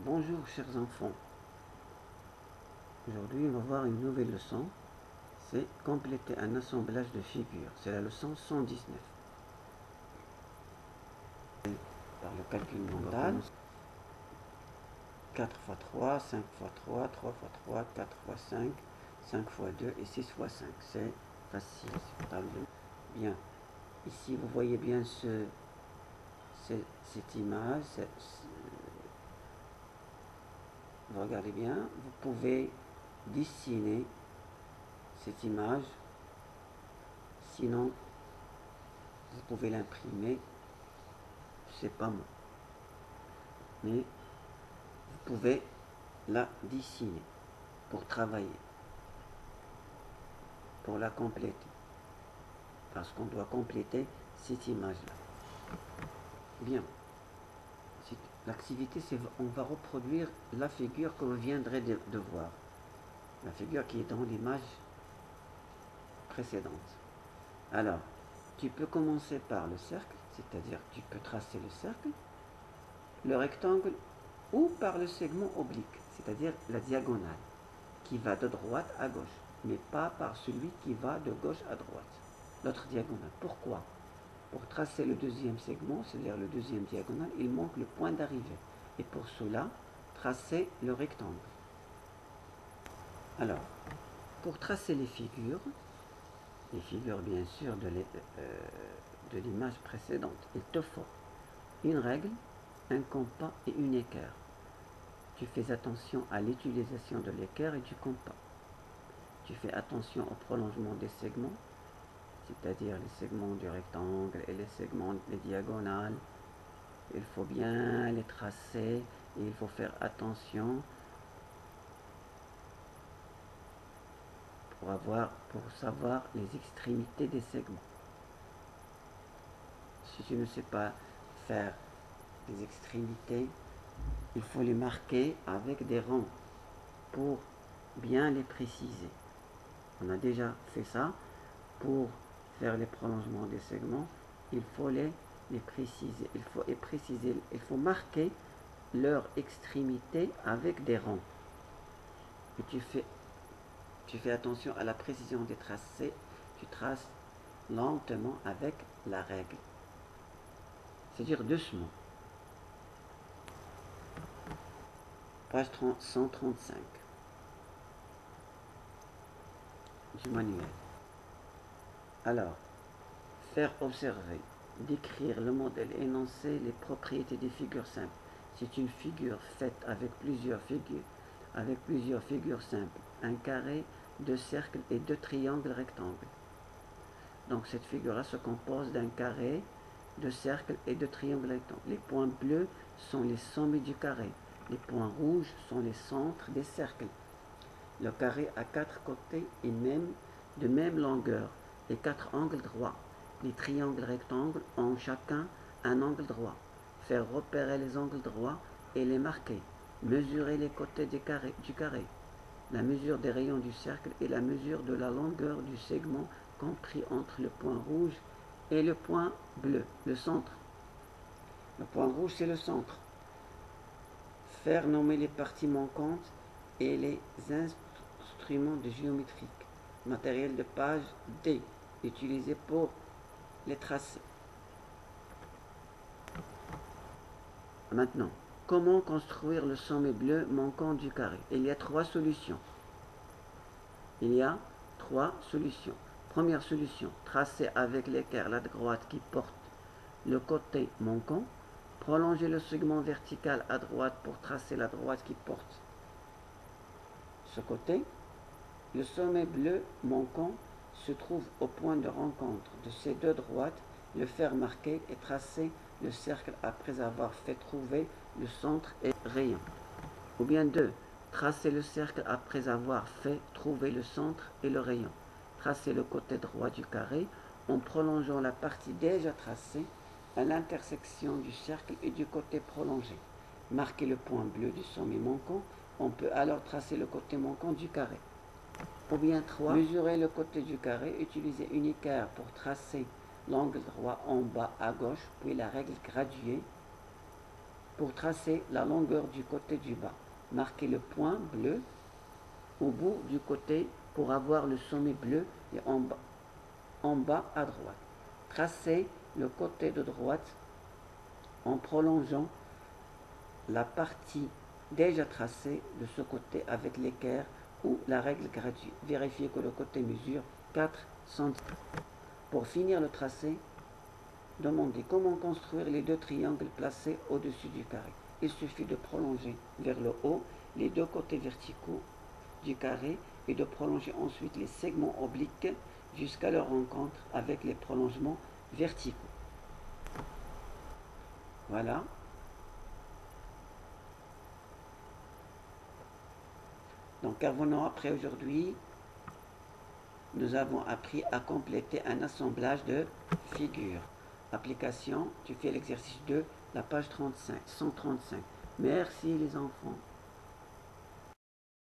Bonjour chers enfants, aujourd'hui on va voir une nouvelle leçon, c'est compléter un assemblage de figures, c'est la leçon 119. Par le calcul mental, 4 x 3, 5 x 3, 3 x 3, 4 x 5, 5 x 2 et 6 x 5, c'est facile, c'est stable. Bien, ici vous voyez bien cette image, vous regardez bien, vous pouvez dessiner cette image, sinon vous pouvez l'imprimer, c'est pas moi, mais vous pouvez la dessiner pour travailler, pour la compléter, parce qu'on doit compléter cette image là. Bien, l'activité c'est on va reproduire la figure que vous viendrez de voir, la figure qui est dans l'image précédente. Alors, tu peux commencer par le cercle, c'est-à-dire tu peux tracer le cercle, le rectangle ou par le segment oblique, c'est-à-dire la diagonale, qui va de droite à gauche, mais pas par celui qui va de gauche à droite, l'autre diagonale. Pourquoi? Pour tracer le deuxième segment, c'est-à-dire le deuxième diagonale, il manque le point d'arrivée. Et pour cela, tracer le rectangle. Alors, pour tracer les figures bien sûr de l'image précédente, il te faut une règle, un compas et une équerre. Tu fais attention à l'utilisation de l'équerre et du compas. Tu fais attention au prolongement des segments, c'est-à-dire les segments du rectangle et les segments des diagonales. Il faut bien les tracer et il faut faire attention pour savoir les extrémités des segments. Si tu ne sais pas faire les extrémités, il faut les marquer avec des ronds pour bien les préciser. On a déjà fait ça. Pour faire les prolongements des segments, il faut les préciser. Il faut marquer leur extrémité avec des ronds. Et tu fais attention à la précision des tracés. Tu traces lentement avec la règle, c'est-à-dire doucement. Page 135 du manuel. Alors, faire observer, décrire le modèle, énoncer les propriétés des figures simples. C'est une figure faite avec plusieurs figures simples, un carré, deux cercles et deux triangles rectangles. Donc cette figure-là se compose d'un carré, de cercles et de triangles rectangles. Les points bleus sont les sommets du carré. Les points rouges sont les centres des cercles. Le carré a 4 côtés et de même longueur et 4 angles droits. Les triangles rectangles ont chacun un angle droit. Faire repérer les angles droits et les marquer. Mesurer les côtés du carré. La mesure des rayons du cercle et la mesure de la longueur du segment compris entre le point rouge et le point bleu, le centre. Le point rouge, c'est le centre. Faire nommer les parties manquantes et les instruments de géométrique. Matériel de page D, utilisé pour les tracer. Maintenant, comment construire le sommet bleu manquant du carré? Il y a 3 solutions. Première solution, tracer avec l'équerre la droite qui porte le côté manquant. Prolonger le segment vertical à droite pour tracer la droite qui porte ce côté. Le sommet bleu manquant se trouve au point de rencontre de ces deux droites. Le faire marquer et tracer le cercle après avoir fait trouver le centre et rayon. Ou bien 2. Tracer le cercle après avoir fait trouver le centre et le rayon. Tracer le côté droit du carré en prolongeant la partie déjà tracée à l'intersection du cercle et du côté prolongé. Marquer le point bleu du sommet manquant. On peut alors tracer le côté manquant du carré. Ou bien 3. Mesurer le côté du carré, utiliser une équerre pour tracer l'angle droit en bas à gauche, puis la règle graduée pour tracer la longueur du côté du bas. Marquez le point bleu au bout du côté pour avoir le sommet bleu et en bas à droite. Tracez le côté de droite en prolongeant la partie déjà tracée de ce côté avec l'équerre ou la règle gratuite. Vérifiez que le côté mesure 4 cm. Pour finir le tracé, demandez comment construire les deux triangles placés au-dessus du carré. Il suffit de prolonger vers le haut les deux côtés verticaux du carré et de prolonger ensuite les segments obliques jusqu'à leur rencontre avec les prolongements verticaux. Voilà. Donc, revenons après aujourd'hui. Nous avons appris à compléter un assemblage de figures. Application, tu fais l'exercice 2, la page 135. Merci les enfants.